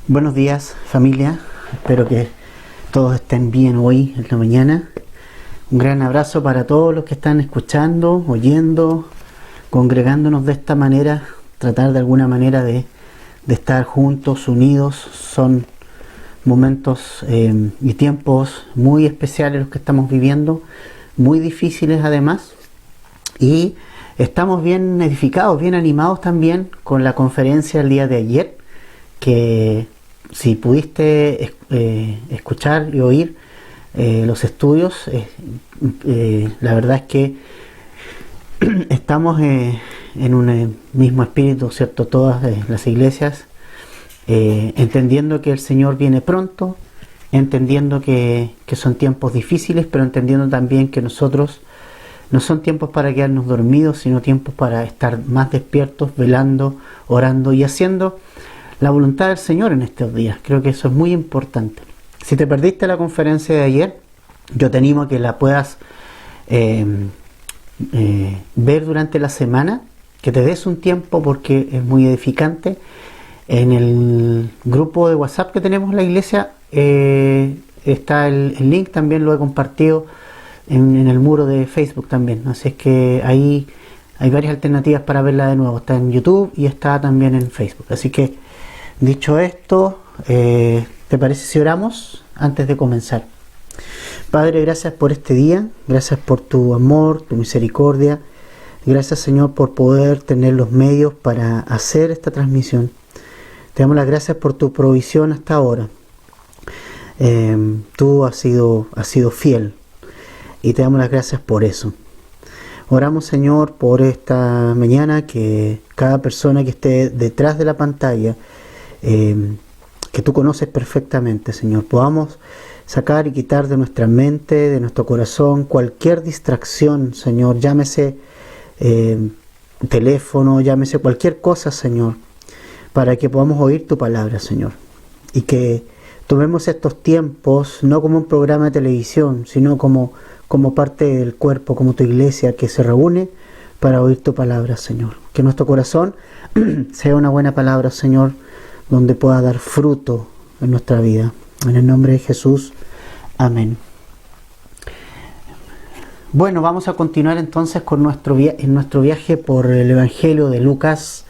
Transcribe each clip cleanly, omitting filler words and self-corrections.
Buenos días, familia. Espero que todos estén bien hoy en la mañana. Un gran abrazo para todos los que están escuchando, oyendo, congregándonos de esta manera, tratar de alguna manera de estar juntos, unidos. Son momentos y tiempos muy especiales los que estamos viviendo, muy difíciles además, y estamos bien edificados, bien animados también con la conferencia el día de ayer, que si pudiste escuchar y oír los estudios, la verdad es que estamos en un mismo espíritu, ¿cierto? Todas las iglesias, entendiendo que el Señor viene pronto, entendiendo que son tiempos difíciles, pero entendiendo también que nosotros no son tiempos para quedarnos dormidos, sino tiempos para estar más despiertos, velando, orando y haciendo la voluntad del Señor en estos días. Creo que eso es muy importante. Si te perdiste la conferencia de ayer, yo te animo a que la puedas ver durante la semana, que te des un tiempo porque es muy edificante. En el grupo de WhatsApp que tenemos en la iglesia está el link, también lo he compartido en el muro de Facebook también. Así es que ahí hay varias alternativas para verla de nuevo. Está en YouTube y está también en Facebook. Así que, dicho esto, ¿te parece si oramos antes de comenzar? Padre, gracias por este día, gracias por tu amor, tu misericordia. Gracias, Señor, por poder tener los medios para hacer esta transmisión. Te damos las gracias por tu provisión hasta ahora. Tú has sido fiel y te damos las gracias por eso. Oramos, Señor, por esta mañana, que cada persona que esté detrás de la pantalla, que tú conoces perfectamente, Señor, podamos sacar y quitar de nuestra mente, de nuestro corazón, cualquier distracción, Señor, llámese teléfono, llámese cualquier cosa, Señor, para que podamos oír tu palabra, Señor, y que tomemos estos tiempos no como un programa de televisión, sino como parte del cuerpo, como tu iglesia que se reúne para oír tu palabra, Señor. Que nuestro corazón sea una buena palabra, Señor, donde pueda dar fruto en nuestra vida. En el nombre de Jesús, amén. Bueno, vamos a continuar entonces con nuestro viaje por el Evangelio de Lucas.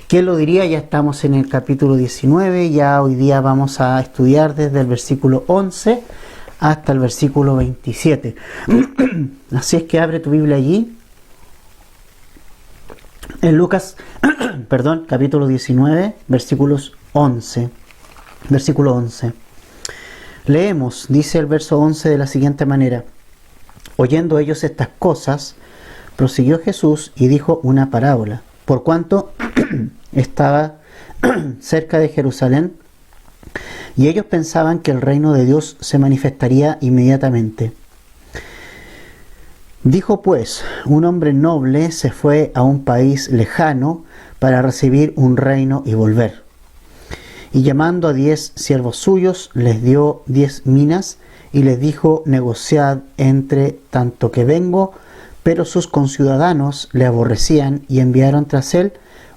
¿Quién lo diría? Ya estamos en el capítulo 19, ya hoy día vamos a estudiar desde el versículo 11 hasta el versículo 27. Así es que abre tu Biblia allí, en Lucas, capítulo 19, versículo 11. Leemos, dice el verso 11 de la siguiente manera: oyendo ellos estas cosas, prosiguió Jesús y dijo una parábola, por cuanto estaba cerca de Jerusalén, y ellos pensaban que el reino de Dios se manifestaría inmediatamente. Dijo pues, un hombre noble se fue a un país lejano para recibir un reino y volver. Y llamando a 10 siervos suyos, les dio 10 minas y les dijo: negociad entre tanto que vengo. Pero sus conciudadanos le aborrecían y enviaron tras él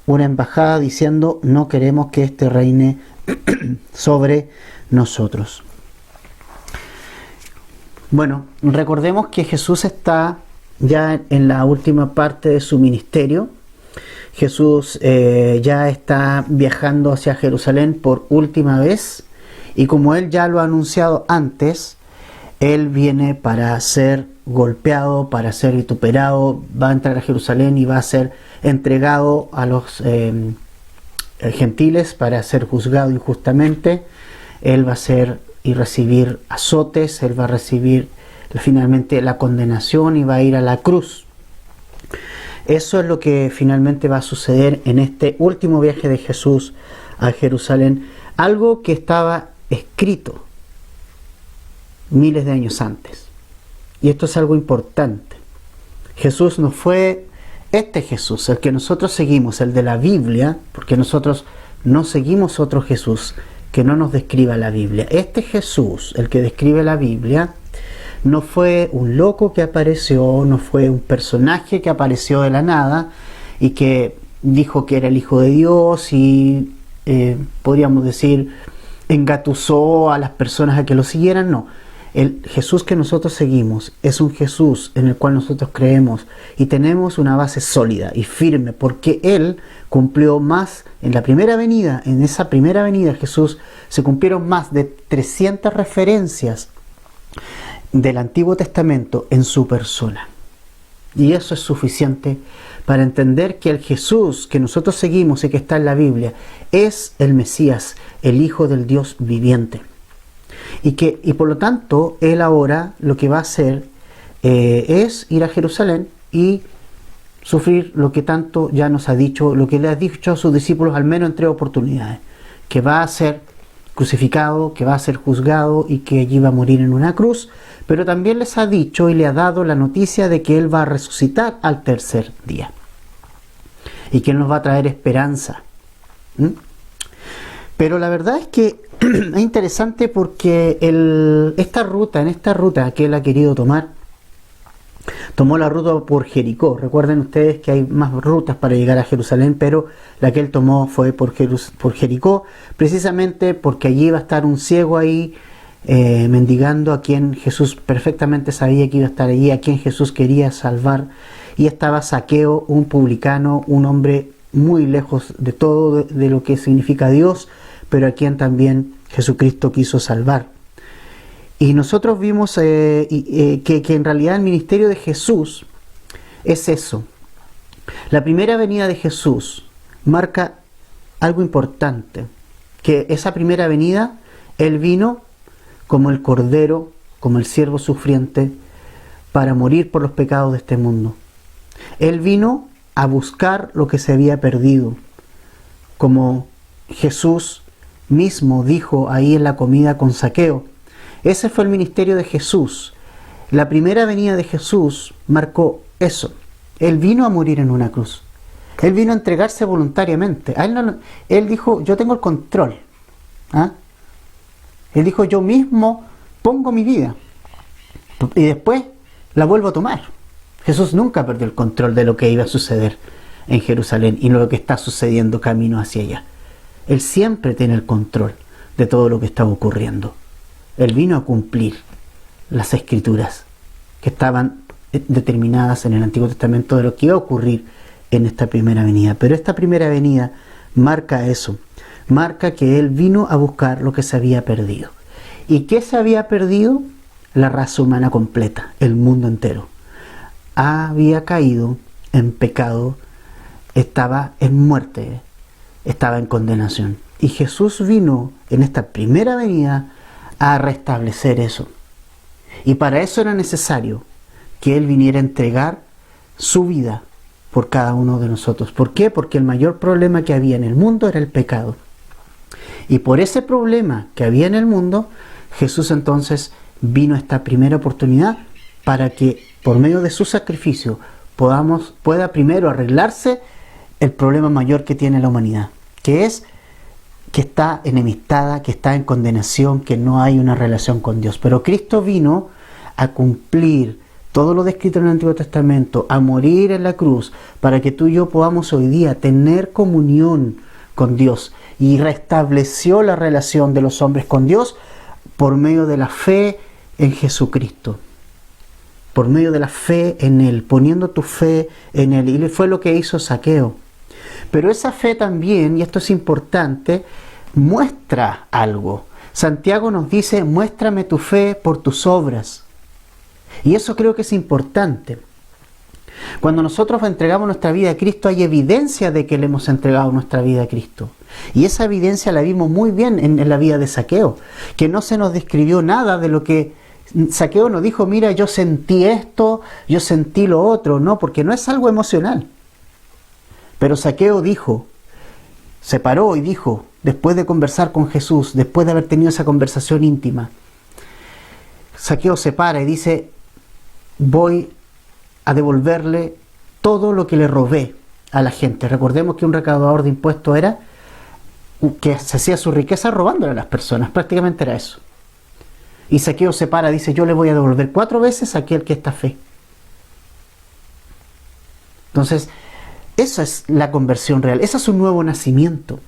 una embajada diciendo: no queremos que éste reine sobre nosotros. Bueno, recordemos que Jesús está ya en la última parte de su ministerio. Jesús ya está viajando hacia Jerusalén por última vez, y como él ya lo ha anunciado antes, él viene para ser golpeado, para ser vituperado, va a entrar a Jerusalén y va a ser entregado a los gentiles para ser juzgado injustamente. Él va a ser y recibir azotes, él va a recibir finalmente la condenación y va a ir a la cruz. Eso es lo que finalmente va a suceder en este último viaje de Jesús a Jerusalén, algo que estaba escrito miles de años antes. Y esto es algo importante. Jesús no fue este Jesús, el que nosotros seguimos, el de la Biblia, porque nosotros no seguimos otro Jesús que no nos describa la Biblia. Este Jesús, el que describe la Biblia, no fue un loco que apareció, no fue un personaje que apareció de la nada y que dijo que era el Hijo de Dios y podríamos decir engatusó a las personas a que lo siguieran, no. El Jesús que nosotros seguimos es un Jesús en el cual nosotros creemos y tenemos una base sólida y firme, porque Él cumplió más en la primera venida. En esa primera venida Jesús se cumplieron más de 300 referencias del Antiguo Testamento en su persona. Y eso es suficiente para entender que el Jesús que nosotros seguimos y que está en la Biblia es el Mesías, el Hijo del Dios viviente. Y por lo tanto, Él ahora lo que va a hacer es ir a Jerusalén y sufrir lo que tanto ya nos ha dicho, lo que le ha dicho a sus discípulos al menos en 3 oportunidades, que va a ser crucificado, que va a ser juzgado y que allí va a morir en una cruz, pero también les ha dicho y le ha dado la noticia de que Él va a resucitar al 3er día y que Él nos va a traer esperanza. Pero la verdad es que es interesante porque en esta ruta que Él ha querido tomar, tomó la ruta por Jericó. Recuerden ustedes que hay más rutas para llegar a Jerusalén, pero la que Él tomó fue por Jericó, precisamente porque allí iba a estar un ciego ahí, mendigando, a quien Jesús perfectamente sabía que iba a estar allí, a quien Jesús quería salvar. Y estaba Zaqueo, un publicano, un hombre muy lejos de todo, de lo que significa Dios, pero a quien también Jesucristo quiso salvar. Y nosotros vimos que en realidad el ministerio de Jesús es eso. La primera venida de Jesús marca algo importante, que esa primera venida, Él vino como el Cordero, como el siervo sufriente, para morir por los pecados de este mundo. Él vino a buscar lo que se había perdido, como Jesús mismo dijo ahí en la comida con Zaqueo. Ese fue el ministerio de Jesús. La primera venida de Jesús marcó eso. Él vino a morir en una cruz. Él vino a entregarse voluntariamente. Él dijo, yo tengo el control. Él dijo, yo mismo pongo mi vida y después la vuelvo a tomar. Jesús nunca perdió el control de lo que iba a suceder en Jerusalén y lo que está sucediendo camino hacia allá. Él siempre tiene el control de todo lo que está ocurriendo. Él vino a cumplir las escrituras que estaban determinadas en el Antiguo Testamento de lo que iba a ocurrir en esta primera venida. Pero esta primera venida marca eso, marca que Él vino a buscar lo que se había perdido. ¿Y qué se había perdido? La raza humana completa, el mundo entero. Había caído en pecado, estaba en muerte, estaba en condenación. Y Jesús vino en esta primera venida a restablecer eso. Y para eso era necesario que Él viniera a entregar su vida por cada uno de nosotros. ¿Por qué? Porque el mayor problema que había en el mundo era el pecado. Y por ese problema que había en el mundo, Jesús entonces vino a esta primera oportunidad para que por medio de su sacrificio pueda primero arreglarse el problema mayor que tiene la humanidad, que es que está enemistada, que está en condenación, que no hay una relación con Dios. Pero Cristo vino a cumplir todo lo descrito en el Antiguo Testamento, a morir en la cruz, para que tú y yo podamos hoy día tener comunión con Dios. Y restableció la relación de los hombres con Dios por medio de la fe en Jesucristo. Por medio de la fe en Él, poniendo tu fe en Él. Y fue lo que hizo Zaqueo. Pero esa fe también, y esto es importante, muestra algo. Santiago nos dice, muéstrame tu fe por tus obras. Y eso creo que es importante. Cuando nosotros entregamos nuestra vida a Cristo, hay evidencia de que le hemos entregado nuestra vida a Cristo. Y esa evidencia la vimos muy bien en la vida de Zaqueo, que no se nos describió nada de lo que Zaqueo nos dijo, mira, yo sentí esto, yo sentí lo otro, no, porque no es algo emocional. Pero Zaqueo dijo, se paró y dijo, después de conversar con Jesús, después de haber tenido esa conversación íntima, Zaqueo se para y dice, voy a devolverle todo lo que le robé a la gente. Recordemos que un recaudador de impuestos era que se hacía su riqueza robándole a las personas, prácticamente era eso. Y Zaqueo se para y dice, yo le voy a devolver 4 veces a aquel que está fe. Entonces, esa es la conversión real, ese es un nuevo nacimiento.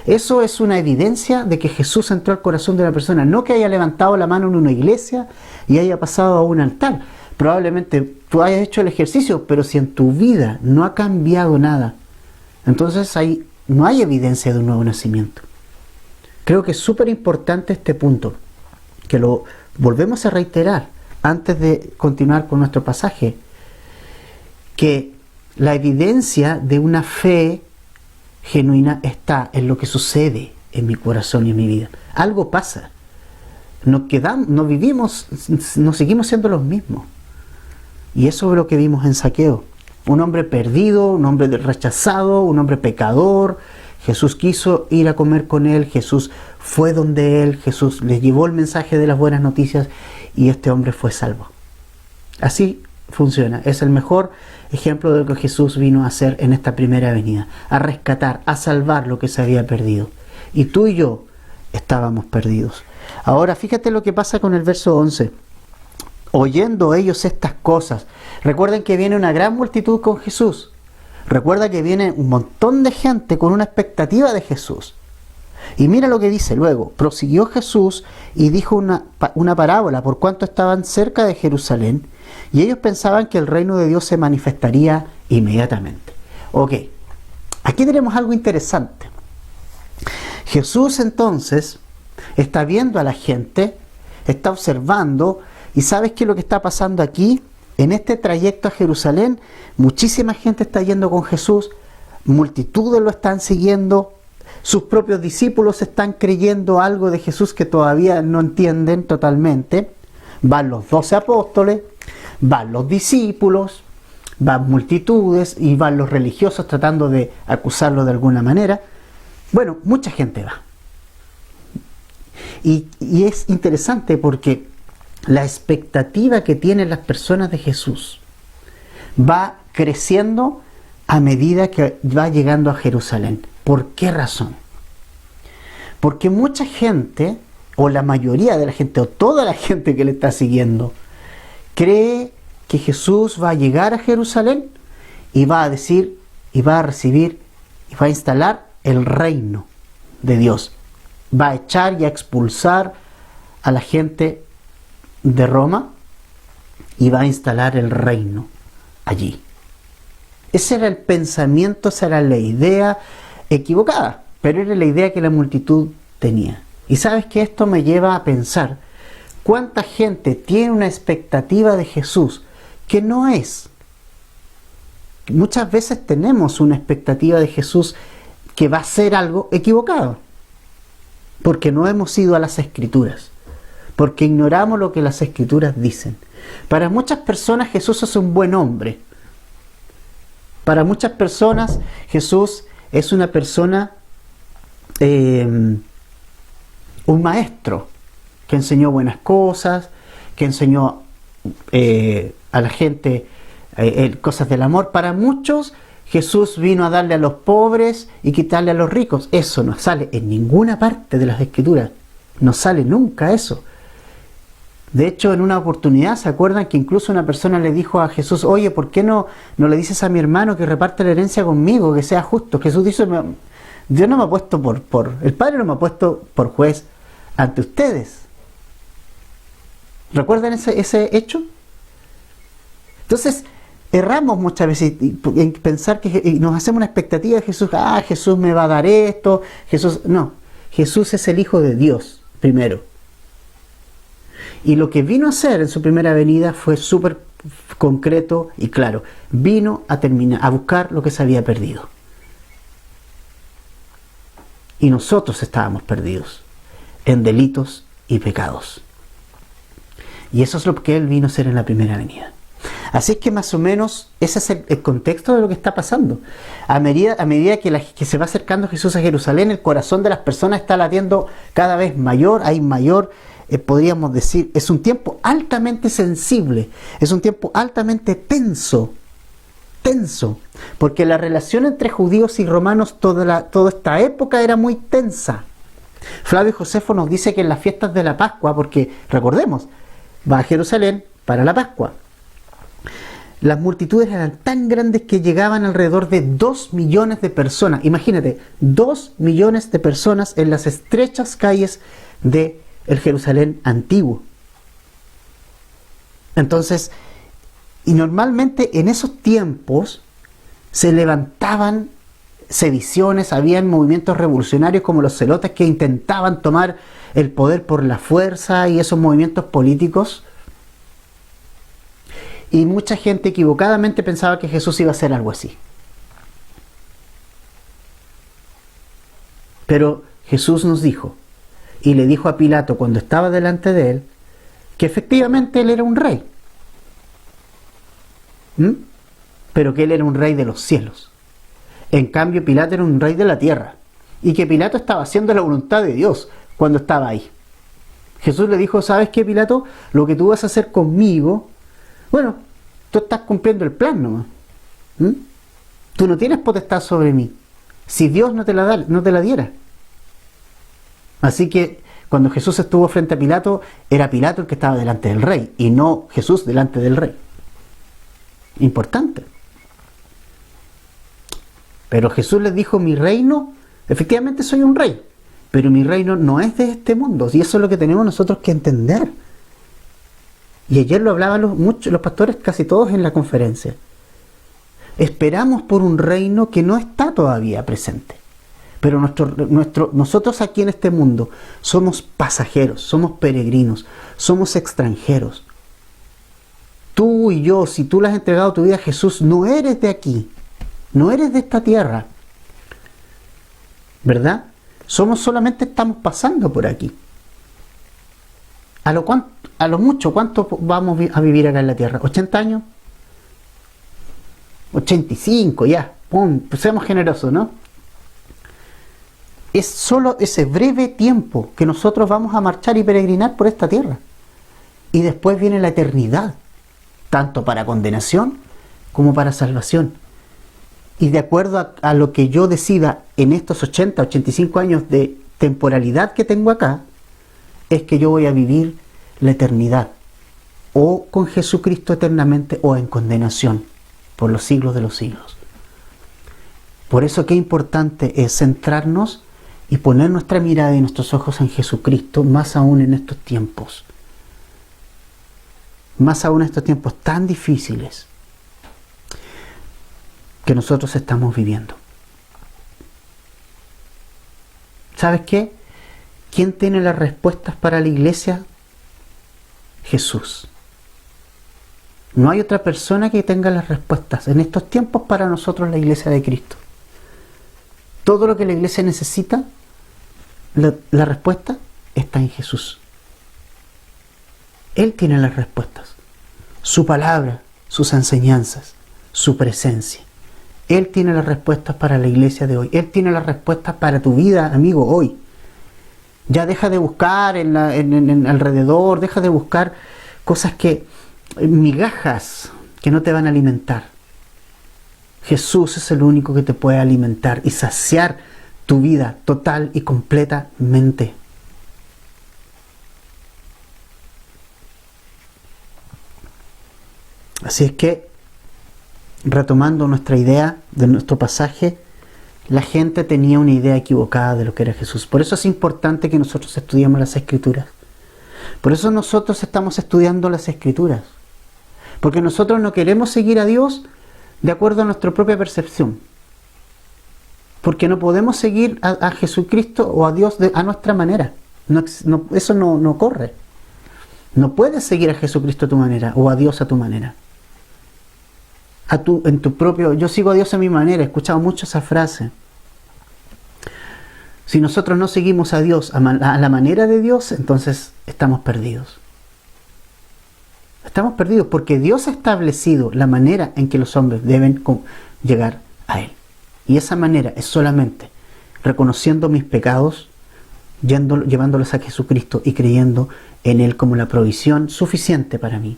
Eso es una evidencia de que Jesús entró al corazón de la persona, no que haya levantado la mano en una iglesia y haya pasado a un altar. Probablemente tú hayas hecho el ejercicio, pero si en tu vida no ha cambiado nada, entonces no hay evidencia de un nuevo nacimiento. Creo que es súper importante este punto, que lo volvemos a reiterar antes de continuar con nuestro pasaje, que la evidencia de una fe genuina está en lo que sucede en mi corazón y en mi vida. Algo pasa. No vivimos, no seguimos siendo los mismos. Y eso es lo que vimos en Zaqueo. Un hombre perdido, un hombre rechazado, un hombre pecador. Jesús quiso ir a comer con él, Jesús fue donde él, Jesús le llevó el mensaje de las buenas noticias y este hombre fue salvo. Así funciona. Es el mejor ejemplo de lo que Jesús vino a hacer en esta primera venida, a rescatar, a salvar lo que se había perdido. Y tú y yo estábamos perdidos. Ahora fíjate lo que pasa con el verso 11. Oyendo ellos estas cosas. Recuerden que viene una gran multitud con Jesús. Recuerda que viene un montón de gente con una expectativa de Jesús. Y mira lo que dice luego. Prosiguió Jesús y dijo una parábola por cuanto estaban cerca de Jerusalén y ellos pensaban que el reino de Dios se manifestaría inmediatamente. Ok, aquí tenemos algo interesante. Jesús entonces está viendo a la gente, está observando, y ¿sabes qué es lo que está pasando aquí? En este trayecto a Jerusalén, muchísima gente está yendo con Jesús, multitudes lo están siguiendo, sus propios discípulos están creyendo algo de Jesús que todavía no entienden totalmente. Van los 12 apóstoles, van los discípulos, van multitudes y van los religiosos tratando de acusarlo de alguna manera. Bueno, mucha gente va. Y es interesante porque la expectativa que tienen las personas de Jesús va creciendo a medida que va llegando a Jerusalén. ¿Por qué razón? Porque mucha gente, o la mayoría de la gente, o toda la gente que le está siguiendo, cree que Jesús va a llegar a Jerusalén y va a decir, y va a recibir, y va a instalar el reino de Dios. Va a echar y a expulsar a la gente de Roma y va a instalar el reino allí. Ese era el pensamiento, esa era la idea equivocada, pero era la idea que la multitud tenía. Y sabes que esto me lleva a pensar cuánta gente tiene una expectativa de Jesús que no es. Muchas veces tenemos una expectativa de Jesús que va a ser algo equivocado, porque no hemos ido a las Escrituras, porque ignoramos lo que las Escrituras dicen. Para muchas personas Jesús es un buen hombre. Para muchas personas Jesús es una persona, un maestro que enseñó buenas cosas, que enseñó a la gente cosas del amor. Para muchos Jesús vino a darle a los pobres y quitarle a los ricos. Eso no sale en ninguna parte de las Escrituras. No sale nunca eso. De hecho, en una oportunidad, ¿se acuerdan que incluso una persona le dijo a Jesús, oye, ¿por qué no le dices a mi hermano que reparte la herencia conmigo, que sea justo? Jesús dice, Dios no me ha puesto el Padre no me ha puesto por juez ante ustedes. ¿Recuerdan ese hecho? Entonces, erramos muchas veces en pensar que nos hacemos una expectativa de Jesús, Jesús me va a dar esto, no, Jesús es el Hijo de Dios, primero. Y lo que vino a hacer en su primera venida fue súper concreto y claro. Vino a buscar lo que se había perdido. Y nosotros estábamos perdidos en delitos y pecados. Y eso es lo que Él vino a hacer en la primera venida. Así es que más o menos ese es el contexto de lo que está pasando. A medida que se va acercando Jesús a Jerusalén, el corazón de las personas está latiendo cada vez mayor, hay mayor, podríamos decir, es un tiempo altamente sensible, es un tiempo altamente tenso, porque la relación entre judíos y romanos toda esta época era muy tensa. Flavio Josefo nos dice que en las fiestas de la Pascua, porque recordemos, va a Jerusalén para la Pascua, las multitudes eran tan grandes que llegaban alrededor de 2 millones de personas. Imagínate, 2 millones de personas en las estrechas calles de el Jerusalén antiguo. Entonces, y normalmente en esos tiempos se levantaban sediciones, habían movimientos revolucionarios como los celotes que intentaban tomar el poder por la fuerza y esos movimientos políticos. Y mucha gente equivocadamente pensaba que Jesús iba a hacer algo así. Pero Jesús nos dijo, y le dijo a Pilato cuando estaba delante de él, que efectivamente él era un rey. Pero que él era un rey de los cielos. En cambio, Pilato era un rey de la tierra. Y que Pilato estaba haciendo la voluntad de Dios cuando estaba ahí. Jesús le dijo, ¿sabes qué, Pilato? Lo que tú vas a hacer conmigo, bueno, tú estás cumpliendo el plan nomás. Tú no tienes potestad sobre mí. Si Dios no te la diera. Así que cuando Jesús estuvo frente a Pilato, era Pilato el que estaba delante del rey y no Jesús delante del rey. Importante. Pero Jesús les dijo, mi reino, efectivamente soy un rey, pero mi reino no es de este mundo, y eso es lo que tenemos nosotros que entender. Y ayer lo hablaban los pastores, casi todos en la conferencia. Esperamos por un reino que no está todavía presente. Pero nosotros aquí en este mundo somos pasajeros, somos peregrinos, somos extranjeros. Tú y yo, si tú le has entregado tu vida a Jesús, no eres de aquí, no eres de esta tierra, ¿verdad? Solamente estamos pasando por aquí. A lo mucho, ¿cuánto vamos a vivir acá en la tierra? ¿80 años? 85, ya, pues seamos generosos, ¿no? Es solo ese breve tiempo que nosotros vamos a marchar y peregrinar por esta tierra. Y después viene la eternidad, tanto para condenación como para salvación. Y de acuerdo a lo que yo decida en estos 80, 85 años de temporalidad que tengo acá, es que yo voy a vivir la eternidad, o con Jesucristo eternamente, o en condenación, por los siglos de los siglos. Por eso qué importante es centrarnos y poner nuestra mirada y nuestros ojos en Jesucristo, más aún en estos tiempos. Más aún en estos tiempos tan difíciles que nosotros estamos viviendo. ¿Sabes qué? ¿Quién tiene las respuestas para la iglesia? Jesús. No hay otra persona que tenga las respuestas en estos tiempos para nosotros, la iglesia de Cristo. Todo lo que la iglesia necesita, la respuesta está en Jesús. Él tiene las respuestas. Su palabra, sus enseñanzas, su presencia. Él tiene las respuestas para la iglesia de hoy. Él tiene las respuestas para tu vida, amigo, hoy. Ya deja de buscar en alrededor, deja de buscar cosas migajas que no te van a alimentar. Jesús es el único que te puede alimentar y saciar tu vida total y completamente. Así es que, retomando nuestra idea de nuestro pasaje, la gente tenía una idea equivocada de lo que era Jesús. Por eso es importante que nosotros estudiemos las Escrituras. Por eso nosotros estamos estudiando las Escrituras. Porque nosotros no queremos seguir a Dios de acuerdo a nuestra propia percepción. Porque no podemos seguir a Jesucristo o a Dios a nuestra manera. Eso no corre. No puedes seguir a Jesucristo a tu manera o a Dios a tu manera. Yo sigo a Dios a mi manera. He escuchado mucho esa frase. Si nosotros no seguimos a Dios a la manera de Dios, entonces estamos perdidos. Estamos perdidos porque Dios ha establecido la manera en que los hombres deben llegar a Él. Y esa manera es solamente reconociendo mis pecados, llevándolos a Jesucristo y creyendo en Él como la provisión suficiente para mí.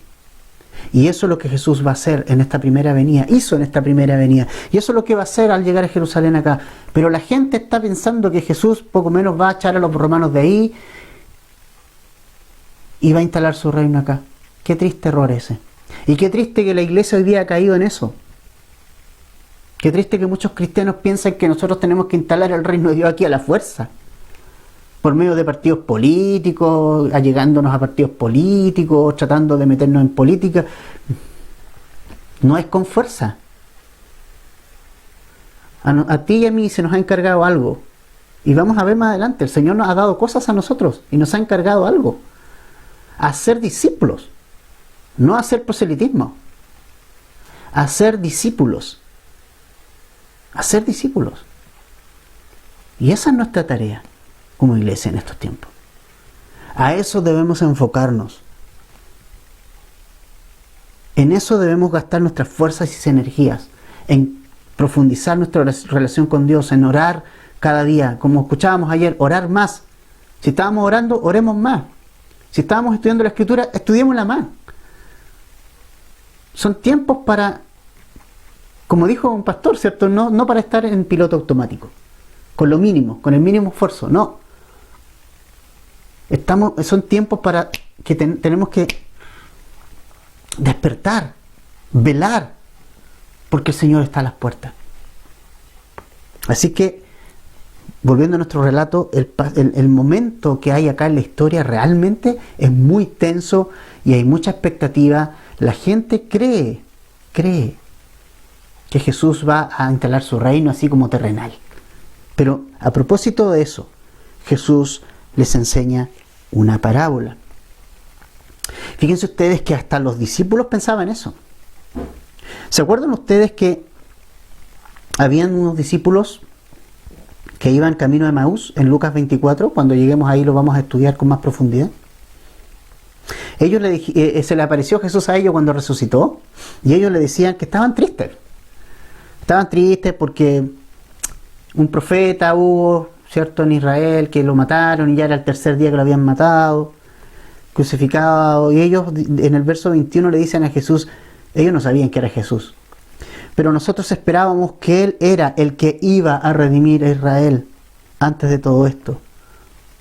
Y eso es lo que Jesús va a hacer en esta primera venida, hizo en esta primera venida. Y eso es lo que va a hacer al llegar a Jerusalén acá. Pero la gente está pensando que Jesús poco menos va a echar a los romanos de ahí y va a instalar su reino acá. Qué triste error ese. Y qué triste que la iglesia hoy día ha caído en eso. Qué triste que muchos cristianos piensan que nosotros tenemos que instalar el reino de Dios aquí a la fuerza, por medio de partidos políticos, allegándonos a partidos políticos, tratando de meternos en política. No es con fuerza. A ti y a mí se nos ha encargado algo. Y vamos a ver más adelante, el Señor nos ha dado cosas a nosotros y nos ha encargado algo. A ser discípulos, no a hacer proselitismo. A ser discípulos. A ser discípulos. Y esa es nuestra tarea como iglesia en estos tiempos. A eso debemos enfocarnos. En eso debemos gastar nuestras fuerzas y energías, en profundizar nuestra relación con Dios, en orar cada día, como escuchábamos ayer, orar más. Si estábamos orando, oremos más. Si estábamos estudiando la Escritura, estudiémosla más. Son tiempos para, como dijo un pastor, ¿cierto? No para estar en piloto automático, con lo mínimo, con el mínimo esfuerzo, no. Son tiempos para que tenemos que despertar, velar, porque el Señor está a las puertas. Así que, volviendo a nuestro relato, el momento que hay acá en la historia realmente es muy tenso y hay mucha expectativa. La gente cree que Jesús va a instalar su reino así como terrenal. Pero a propósito de eso, Jesús les enseña una parábola. Fíjense ustedes que hasta los discípulos pensaban eso. ¿Se acuerdan ustedes que habían unos discípulos que iban camino de Emaús en Lucas 24? Cuando lleguemos ahí lo vamos a estudiar con más profundidad. Ellos se le apareció Jesús a ellos cuando resucitó y ellos le decían que estaban tristes. Estaban tristes porque un profeta hubo, ¿cierto?, en Israel, que lo mataron y ya era el tercer día que lo habían matado, crucificado. Y ellos en el verso 21 le dicen a Jesús, ellos no sabían que era Jesús, pero nosotros esperábamos que Él era el que iba a redimir a Israel antes de todo esto.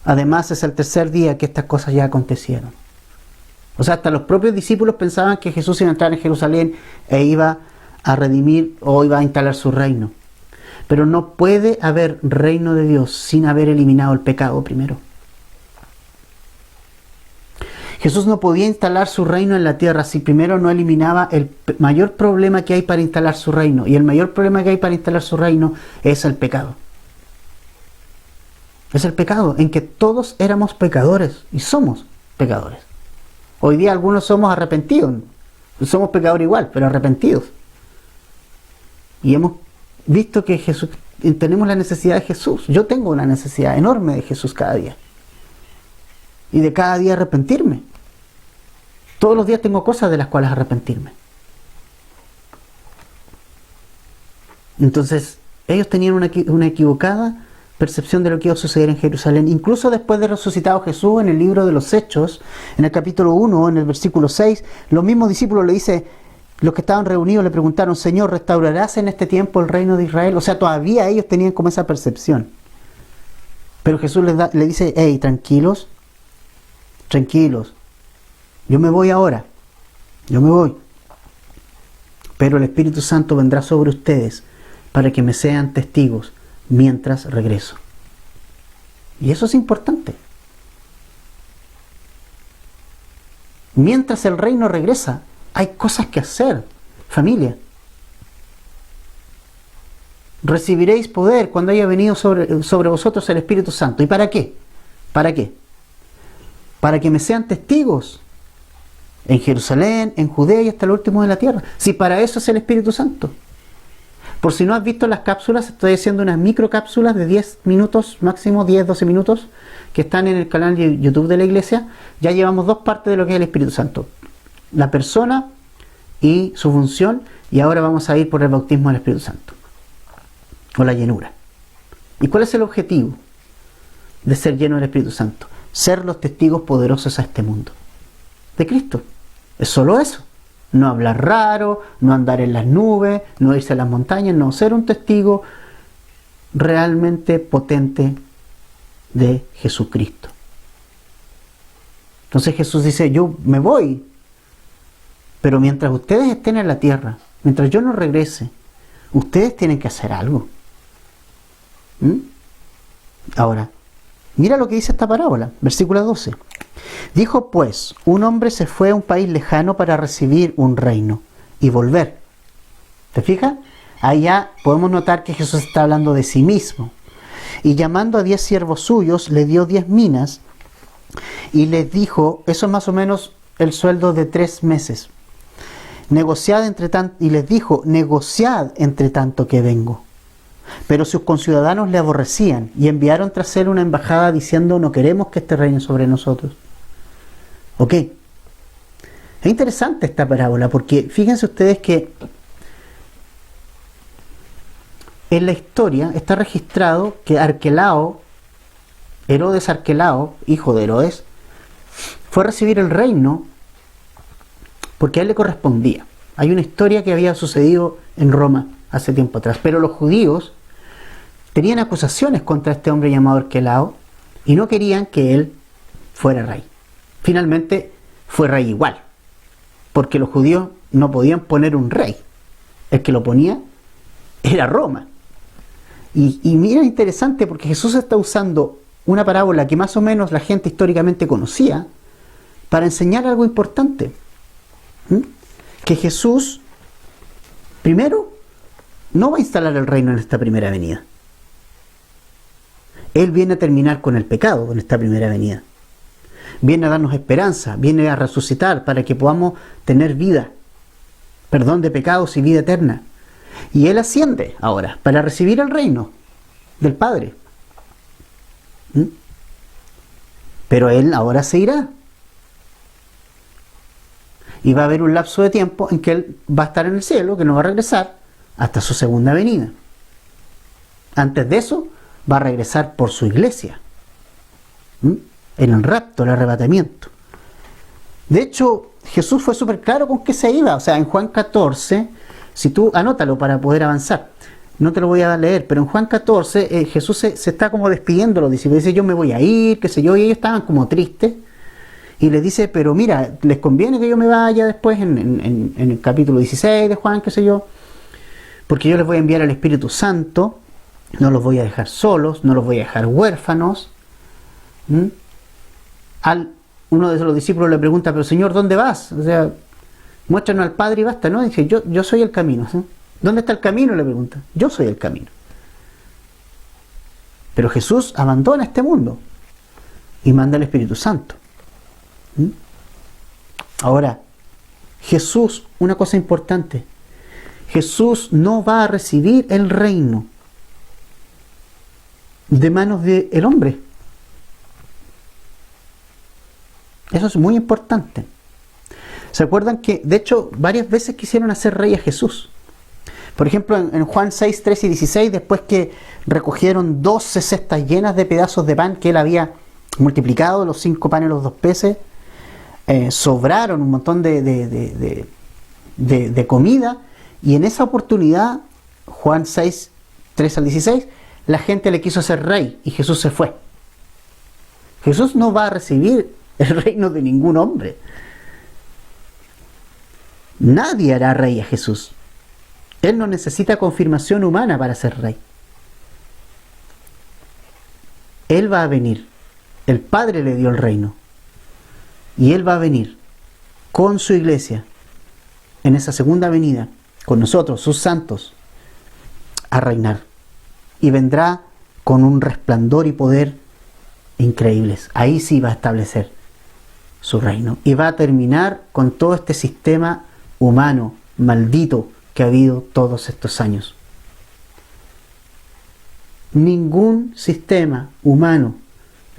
Además es el tercer día que estas cosas ya acontecieron. O sea, hasta los propios discípulos pensaban que Jesús iba a entrar en Jerusalén e iba a redimir o iba a instalar su reino. Pero no puede haber reino de Dios sin haber eliminado el pecado primero. Jesús no podía instalar su reino en la tierra si primero no eliminaba el mayor problema que hay para instalar su reino. Y el mayor problema que hay para instalar su reino es el pecado. Es el pecado, en que todos éramos pecadores y somos pecadores. Hoy día algunos somos arrepentidos. Somos pecadores igual, pero arrepentidos. Y hemos visto que tenemos la necesidad de Jesús. Yo tengo una necesidad enorme de Jesús cada día. Y de cada día arrepentirme. Todos los días tengo cosas de las cuales arrepentirme. Entonces, ellos tenían una equivocada percepción de lo que iba a suceder en Jerusalén. Incluso después de resucitado Jesús, en el libro de los Hechos, en el capítulo 1, en el versículo 6, los mismos discípulos le dicen, los que estaban reunidos le preguntaron, Señor, ¿restaurarás en este tiempo el reino de Israel? O sea, todavía ellos tenían como esa percepción. Pero Jesús le dice, hey, tranquilos, yo me voy ahora, yo me voy. Pero el Espíritu Santo vendrá sobre ustedes para que me sean testigos mientras regreso. Y eso es importante. Mientras el reino regresa, hay cosas que hacer, familia. Recibiréis poder cuando haya venido sobre vosotros el Espíritu Santo. ¿Y para qué? ¿Para qué? Para que me sean testigos en Jerusalén, en Judea y hasta el último de la tierra. Si para eso es el Espíritu Santo. Por si no has visto las cápsulas, estoy haciendo unas microcápsulas de 10 minutos, máximo 10-12 minutos, que están en el canal de YouTube de la iglesia. Ya llevamos dos partes de lo que es el Espíritu Santo. La persona y su función, y ahora vamos a ir por el bautismo del Espíritu Santo. O la llenura. ¿Y cuál es el objetivo de ser lleno del Espíritu Santo? Ser los testigos poderosos a este mundo. De Cristo. Es solo eso. No hablar raro, no andar en las nubes, no irse a las montañas, no, ser un testigo realmente potente de Jesucristo. Entonces Jesús dice, yo me voy, pero mientras ustedes estén en la tierra, mientras yo no regrese, ustedes tienen que hacer algo. Ahora, mira lo que dice esta parábola, versículo 12. Dijo pues, un hombre se fue a un país lejano para recibir un reino y volver. ¿Te fijas? Allá podemos notar que Jesús está hablando de sí mismo. Y llamando a 10 siervos suyos, le dio 10 minas y les dijo, eso es más o menos el sueldo de 3 meses. Negociad entre tanto, y les dijo, negociad entre tanto que vengo. Pero sus conciudadanos le aborrecían y enviaron tras él una embajada diciendo, no queremos que este reine sobre nosotros. Ok. Es interesante esta parábola porque fíjense ustedes que en la historia está registrado que Arquelao, Herodes Arquelao, hijo de Herodes, fue a recibir el reino porque a él le correspondía. Hay una historia que había sucedido en Roma hace tiempo atrás, pero los judíos tenían acusaciones contra este hombre llamado Arquelao y no querían que él fuera rey. Finalmente fue rey igual, porque los judíos no podían poner un rey. El que lo ponía era Roma. Y mira, interesante, porque Jesús está usando una parábola que más o menos la gente históricamente conocía para enseñar algo importante. Que Jesús, primero, no va a instalar el reino en esta primera venida. Él viene a terminar con el pecado en esta primera venida. Viene a darnos esperanza, viene a resucitar para que podamos tener vida, perdón de pecados y vida eterna. Y Él asciende ahora para recibir el reino del Padre. Pero Él ahora se irá. Y va a haber un lapso de tiempo en que Él va a estar en el cielo, que no va a regresar hasta su segunda venida. Antes de eso, va a regresar por su iglesia. En el rapto, el arrebatamiento. De hecho, Jesús fue súper claro con qué se iba. O sea, en Juan 14, si tú anótalo para poder avanzar. No te lo voy a leer, pero en Juan 14 Jesús se está como despidiendo de los discípulos. Dice, yo me voy a ir, qué sé yo, y ellos estaban como tristes. Y les dice, pero mira, les conviene que yo me vaya después en el capítulo 16 de Juan, qué sé yo, porque yo les voy a enviar al Espíritu Santo, no los voy a dejar solos, no los voy a dejar huérfanos. Uno de los discípulos le pregunta, pero Señor, ¿dónde vas? O sea, muéstranos al Padre y basta, ¿no? Y dice, yo soy el camino. ¿Sí? ¿Dónde está el camino? Le pregunta. Yo soy el camino. Pero Jesús abandona este mundo y manda al Espíritu Santo. Ahora, Jesús, una cosa importante, Jesús no va a recibir el reino de manos del hombre. Eso es muy importante. ¿Se acuerdan que, de hecho, varias veces quisieron hacer rey a Jesús? Por ejemplo, en Juan 6, 13 y 16, después que recogieron 12 cestas llenas de pedazos de pan que él había multiplicado, los 5 panes y los 2 peces, sobraron un montón de comida, y en esa oportunidad, Juan 6, 13 al 16, la gente le quiso hacer rey y Jesús se fue. Jesús no va a recibir el reino de ningún hombre. Nadie hará rey a Jesús. Él no necesita confirmación humana para ser rey. Él va a venir. El Padre le dio el reino. Y Él va a venir con su iglesia en esa segunda venida, con nosotros, sus santos, a reinar. Y vendrá con un resplandor y poder increíbles. Ahí sí va a establecer su reino. Y va a terminar con todo este sistema humano, maldito, que ha habido todos estos años. Ningún sistema humano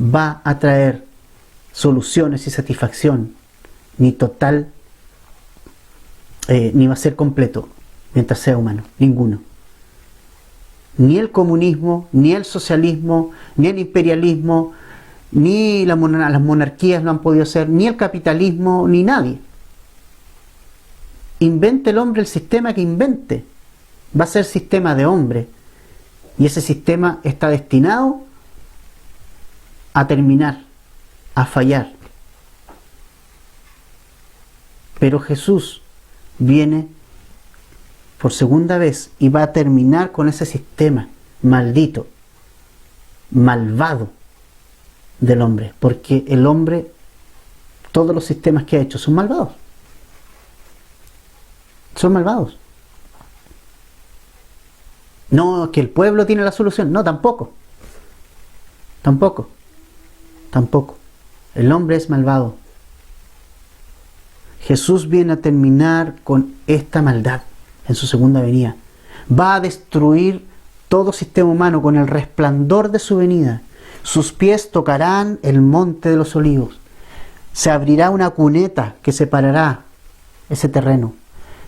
va a traer soluciones y satisfacción, ni total, ni va a ser completo mientras sea humano. Ninguno. Ni el comunismo, ni el socialismo, ni el imperialismo, ni las monarquías lo han podido hacer, ni el capitalismo, ni nadie. Invente el hombre el sistema que invente, va a ser sistema de hombre, y ese sistema está destinado a terminar, a fallar. Pero Jesús viene por segunda vez y va a terminar con ese sistema maldito, malvado del hombre, porque el hombre, todos los sistemas que ha hecho son malvados. Son malvados. No que el pueblo tiene la solución, no, tampoco. Tampoco. El hombre es malvado. Jesús viene a terminar con esta maldad en su segunda venida. Va a destruir todo sistema humano con el resplandor de su venida. Sus pies tocarán el monte de los olivos. Se abrirá una cuneta que separará ese terreno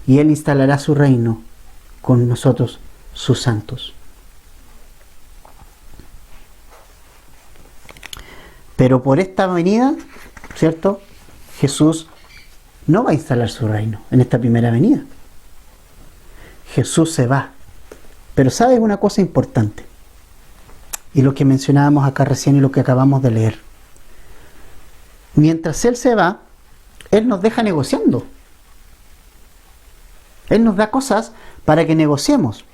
y Él instalará su reino con nosotros, sus santos. Pero por esta venida, ¿cierto? Jesús no va a instalar su reino en esta primera venida. Jesús se va. Pero ¿sabes una cosa importante? Y lo que mencionábamos acá recién y lo que acabamos de leer. Mientras Él se va, Él nos deja negociando. Él nos da cosas para que negociemos.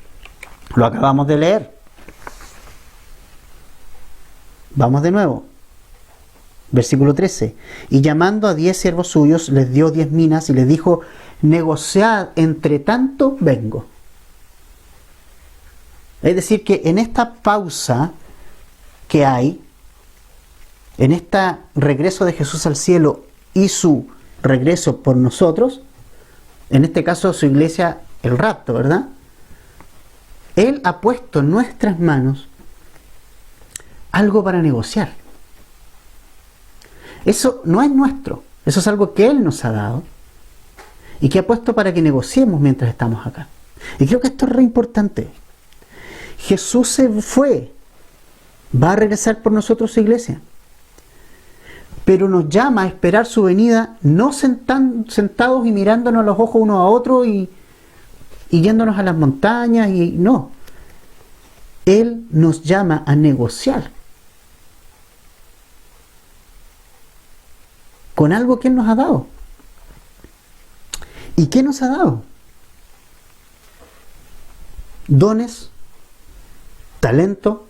Lo acabamos de leer. Vamos de nuevo. Versículo 13. Y llamando a 10 siervos suyos, les dio 10 minas y les dijo: negociad, entre tanto vengo. Es decir, que en esta pausa que hay, en este regreso de Jesús al cielo y su regreso por nosotros, en este caso su iglesia, el rapto, ¿verdad? Él ha puesto en nuestras manos algo para negociar. Eso no es nuestro, eso es algo que Él nos ha dado y que ha puesto para que negociemos mientras estamos acá. Y creo que esto es re importante. Jesús se fue, va a regresar por nosotros, su iglesia, pero nos llama a esperar su venida, no sentados y mirándonos a los ojos uno a otro y yéndonos a las montañas, y no. Él nos llama a negociar con algo que Él nos ha dado. ¿Y qué nos ha dado? Dones, talento,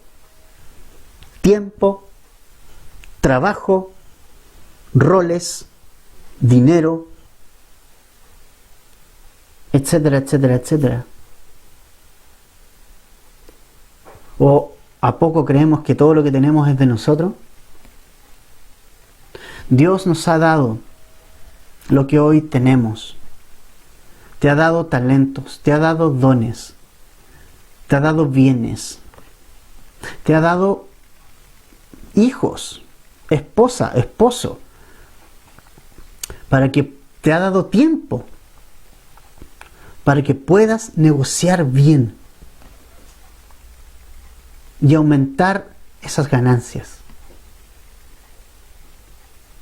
tiempo, trabajo, roles, dinero, etcétera, etcétera, etcétera. ¿O a poco creemos que todo lo que tenemos es de nosotros? Dios nos ha dado lo que hoy tenemos. Te ha dado talentos, te ha dado dones, te ha dado bienes, te ha dado hijos, esposa, esposo, para que te ha dado tiempo, para que puedas negociar bien y aumentar esas ganancias.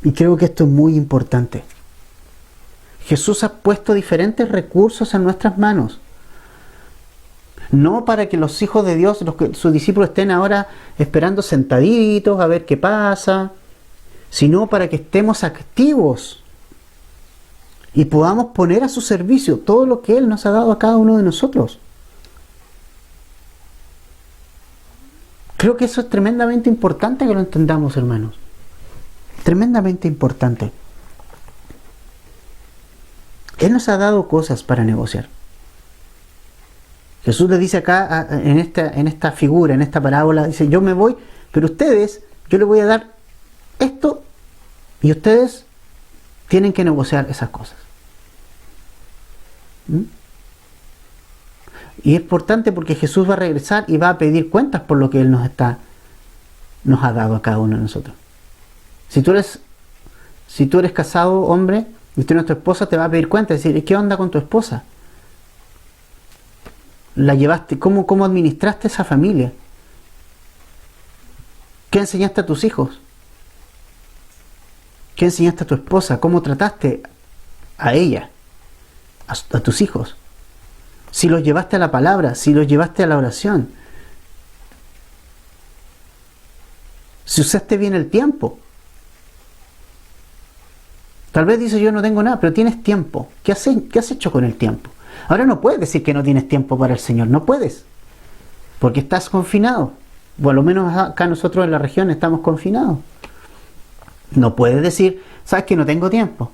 Y creo que esto es muy importante. Jesús ha puesto diferentes recursos en nuestras manos. No para que los hijos de Dios, sus discípulos, estén ahora esperando sentaditos a ver qué pasa, sino para que estemos activos y podamos poner a su servicio todo lo que Él nos ha dado a cada uno de nosotros. Creo que eso es tremendamente importante que lo entendamos, hermanos. Tremendamente importante. Él nos ha dado cosas para negociar. Jesús le dice acá, en esta figura, en esta parábola, dice: yo me voy, pero ustedes, yo les voy a dar esto y ustedes tienen que negociar esas cosas. Y es importante porque Jesús va a regresar y va a pedir cuentas por lo que Él nos ha dado a cada uno de nosotros. Si tú eres casado, hombre, y tienes tu esposa, te va a pedir cuentas, decir: ¿qué onda con tu esposa? ¿La llevaste? ¿Cómo administraste esa familia? ¿Qué enseñaste a tus hijos? ¿Qué enseñaste a tu esposa? ¿Cómo trataste a ella? A tus hijos. Si los llevaste a la palabra, si los llevaste a la oración. Si usaste bien el tiempo. Tal vez dices, yo no tengo nada, pero tienes tiempo. ¿Qué has hecho con el tiempo? Ahora no puedes decir que no tienes tiempo para el Señor, no puedes, porque estás confinado. O a lo menos acá nosotros en la región estamos confinados. No puedes decir, sabes que no tengo tiempo.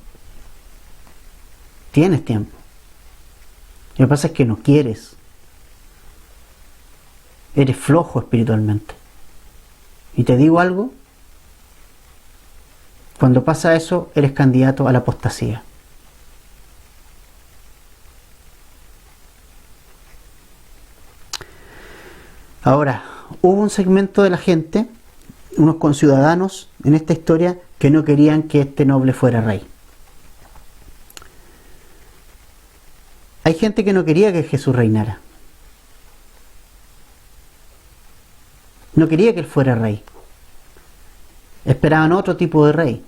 Tienes tiempo. Lo que pasa es que no quieres. Eres flojo espiritualmente. Y te digo algo, cuando pasa eso, eres candidato a la apostasía. Ahora, hubo un segmento de la gente, unos conciudadanos en esta historia, que no querían que este noble fuera rey. Hay gente que no quería que Jesús reinara. No quería que él fuera rey. Esperaban otro tipo de rey.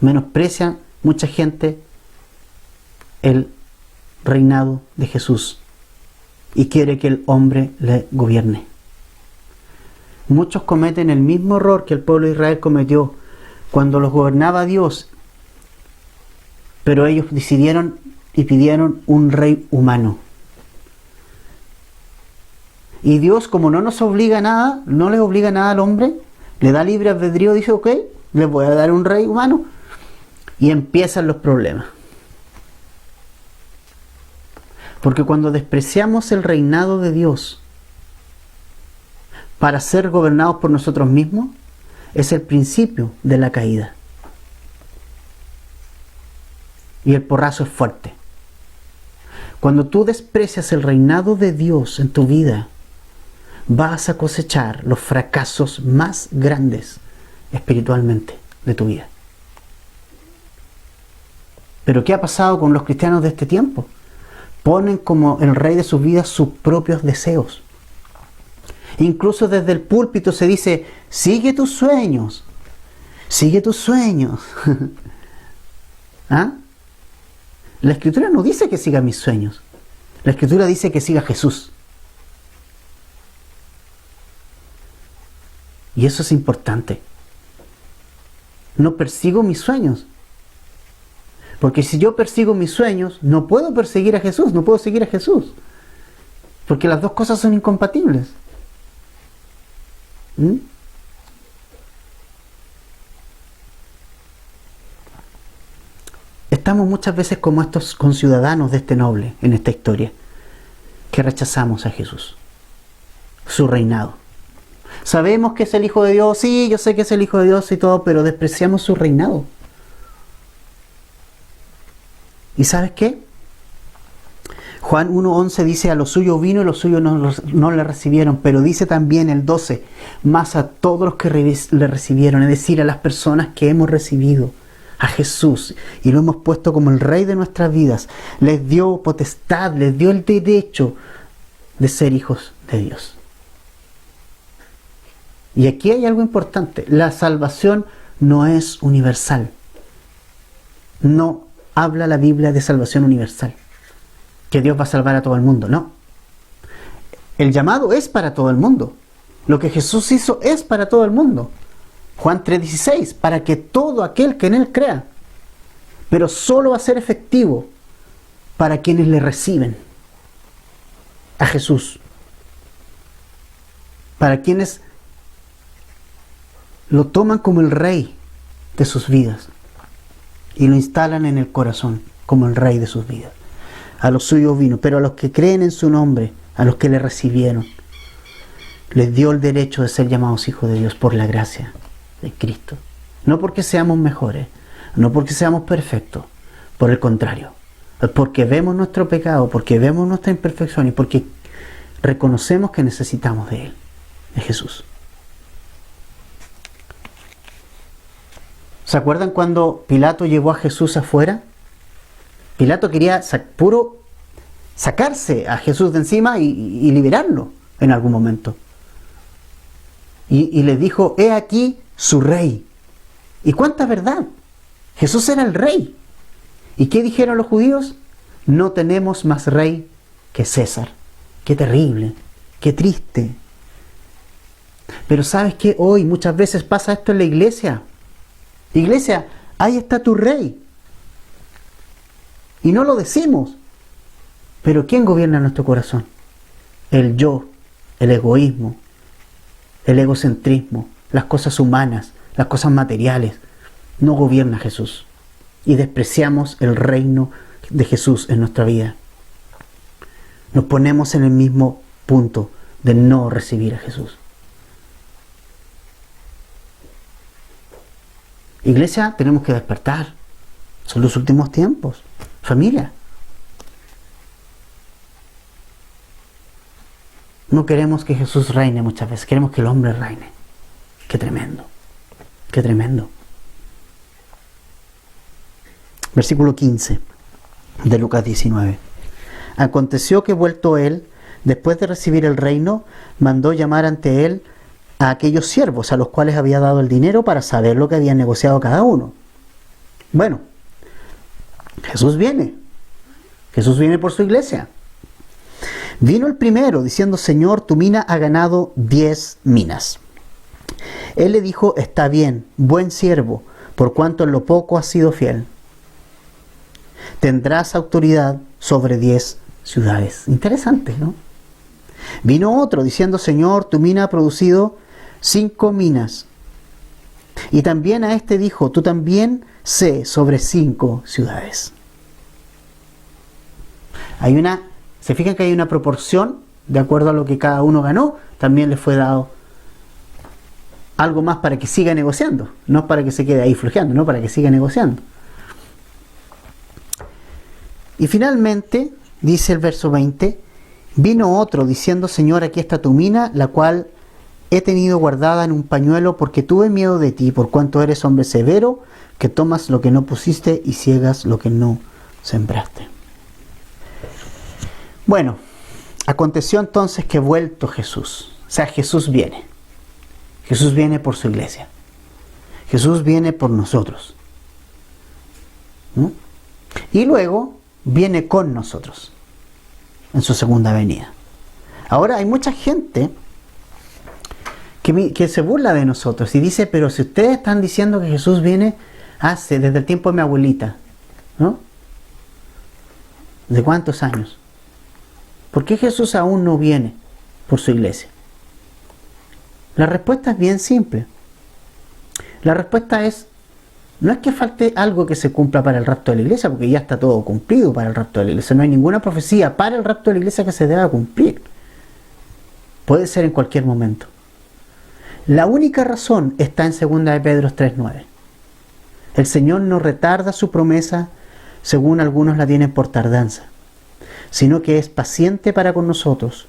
Menosprecian mucha gente el reinado de Jesús y quiere que el hombre le gobierne. Muchos cometen el mismo error que el pueblo de Israel cometió cuando los gobernaba Dios, pero ellos decidieron y pidieron un rey humano. Y Dios, como no nos obliga a nada, no le obliga a nada al hombre, le da libre albedrío, dice, ok, les voy a dar un rey humano. Y empiezan los problemas. Porque cuando despreciamos el reinado de Dios para ser gobernados por nosotros mismos, es el principio de la caída. Y el porrazo es fuerte. Cuando tú desprecias el reinado de Dios en tu vida, vas a cosechar los fracasos más grandes espiritualmente de tu vida. Pero ¿qué ha pasado con los cristianos de este tiempo? Ponen como el rey de sus vidas sus propios deseos. Incluso desde el púlpito se dice, sigue tus sueños, sigue tus sueños. ¿Ah? La Escritura no dice que siga mis sueños. La Escritura dice que siga a Jesús. Y eso es importante. No persigo mis sueños. Porque si yo persigo mis sueños, no puedo perseguir a Jesús, no puedo seguir a Jesús. Porque las dos cosas son incompatibles. Estamos muchas veces como estos conciudadanos de este noble en esta historia, que rechazamos a Jesús, su reinado. Sabemos que es el Hijo de Dios, sí, yo sé que es el Hijo de Dios y todo, pero despreciamos su reinado. ¿Y sabes qué? Juan 1:11 dice, a los suyos vino y los suyos no le recibieron, pero dice también el 12, más a todos los que le recibieron, es decir, a las personas que hemos recibido a Jesús y lo hemos puesto como el Rey de nuestras vidas, les dio potestad, les dio el derecho de ser hijos de Dios. Y aquí hay algo importante, la salvación no es universal. No habla la Biblia de salvación universal, que Dios va a salvar a todo el mundo, no. El llamado es para todo el mundo. Lo que Jesús hizo es para todo el mundo. Juan 3:16, para que todo aquel que en Él crea, pero solo va a ser efectivo para quienes le reciben a Jesús, para quienes lo toman como el Rey de sus vidas y lo instalan en el corazón como el Rey de sus vidas. A los suyos vino, pero a los que creen en su nombre, a los que le recibieron, les dio el derecho de ser llamados hijos de Dios por la gracia de Cristo. No porque seamos mejores, no porque seamos perfectos, por el contrario, porque vemos nuestro pecado, porque vemos nuestra imperfección y porque reconocemos que necesitamos de Él, de Jesús. ¿Se acuerdan cuando Pilato llevó a Jesús afuera? Pilato quería sacarse a Jesús de encima y liberarlo en algún momento. Y le dijo, he aquí su rey. ¿Y cuánta verdad? Jesús era el rey. ¿Y qué dijeron los judíos? No tenemos más rey que César. Qué terrible, qué triste. Pero ¿sabes qué? Hoy muchas veces pasa esto en la iglesia. Iglesia, ahí está tu rey. Y no lo decimos. Pero ¿quién gobierna nuestro corazón? El yo, el egoísmo, el egocentrismo, las cosas humanas, las cosas materiales. No gobierna Jesús. Y despreciamos el reino de Jesús en nuestra vida. Nos ponemos en el mismo punto de no recibir a Jesús. Iglesia, tenemos que despertar. Son los últimos tiempos. Familia. No queremos que Jesús reine muchas veces. Queremos que el hombre reine. Qué tremendo. Qué tremendo. Versículo 15 de Lucas 19. Aconteció que vuelto él, después de recibir el reino, mandó llamar ante él a aquellos siervos a los cuales había dado el dinero para saber lo que habían negociado cada uno. Bueno, Jesús viene. Jesús viene por su iglesia. Vino el primero diciendo: Señor, tu mina ha ganado 10 minas. Él le dijo: está bien, buen siervo, por cuanto en lo poco has sido fiel. Tendrás autoridad sobre 10 ciudades. Interesante, ¿no? Vino otro diciendo: Señor, tu mina ha producido 5 minas. Y también a este dijo: tú también sé sobre 5 ciudades. Se fijan que hay una proporción, de acuerdo a lo que cada uno ganó, también le fue dado algo más para que siga negociando, no para que se quede ahí flojeando, no, para que siga negociando. Y finalmente, dice el verso 20, vino otro diciendo: Señor, aquí está tu mina, la cual he tenido guardada en un pañuelo, porque tuve miedo de ti, por cuanto eres hombre severo, que tomas lo que no pusiste y ciegas lo que no sembraste. Bueno, aconteció entonces que vuelto Jesús, o sea, Jesús viene. Jesús viene por su iglesia. Jesús viene por nosotros. ¿No? Y luego viene con nosotros en su segunda venida. Ahora hay mucha gente que se burla de nosotros y dice: pero si ustedes están diciendo que Jesús viene desde el tiempo de mi abuelita, ¿no? ¿De cuántos años? ¿Por qué Jesús aún no viene por su iglesia? La respuesta es bien simple. La respuesta es: no es que falte algo que se cumpla para el rapto de la iglesia, porque ya está todo cumplido para el rapto de la iglesia. No hay ninguna profecía para el rapto de la iglesia que se deba cumplir. Puede ser en cualquier momento. La única razón está en 2 de Pedro 3:9. El Señor no retarda su promesa, según algunos la tienen por tardanza, sino que es paciente para con nosotros,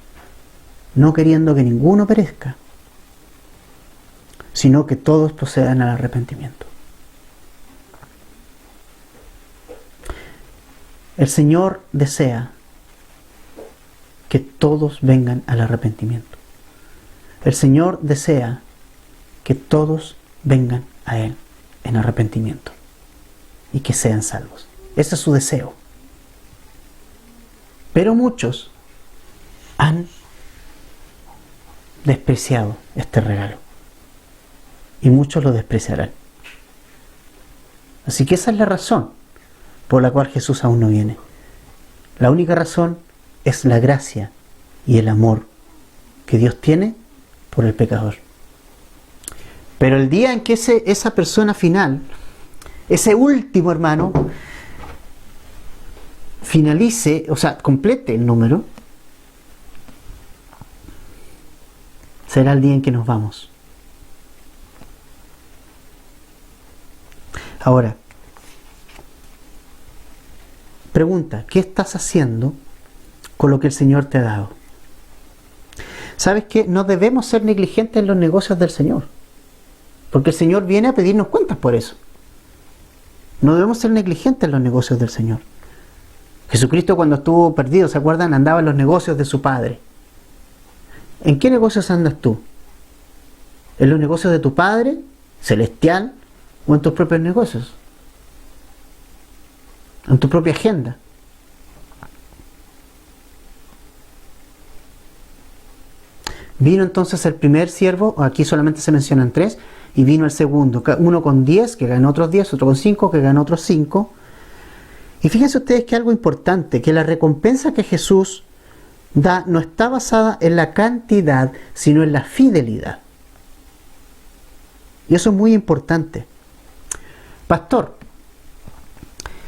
no queriendo que ninguno perezca, sino que todos procedan al arrepentimiento. El Señor desea que todos vengan al arrepentimiento. El Señor desea que todos vengan a Él en arrepentimiento y que sean salvos. Ese es su deseo. Pero muchos han despreciado este regalo y muchos lo despreciarán. Así que esa es la razón por la cual Jesús aún no viene. La única razón es la gracia y el amor que Dios tiene por el pecador. Pero el día en que esa persona final, ese último hermano, finalice, o sea, complete el número, será el día en que nos vamos. Ahora, pregunta: ¿qué estás haciendo con lo que el Señor te ha dado? ¿Sabes qué? No debemos ser negligentes en los negocios del Señor, porque el Señor viene a pedirnos cuentas por eso. No debemos ser negligentes en los negocios del Señor. Jesucristo, cuando estuvo perdido, ¿se acuerdan? Andaba en los negocios de su Padre. ¿En qué negocios andas tú? ¿En los negocios de tu Padre celestial o en tus propios negocios? ¿En tu propia agenda? Vino entonces el primer siervo, aquí solamente se mencionan 3, y vino el segundo, uno con 10, que ganó otros 10, otro con 5, que ganó otros 5. Y fíjense ustedes que algo importante, que la recompensa que Jesús da no está basada en la cantidad, sino en la fidelidad. Y eso es muy importante. Pastor,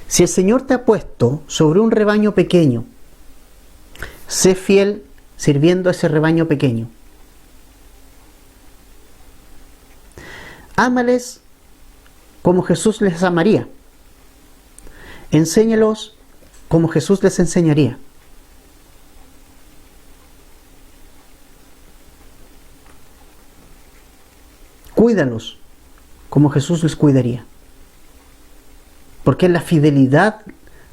si el Señor te ha puesto sobre un rebaño pequeño, sé fiel sirviendo a ese rebaño pequeño. Ámales como Jesús les amaría. Enséñalos como Jesús les enseñaría. Cuídalos como Jesús les cuidaría. Porque es la fidelidad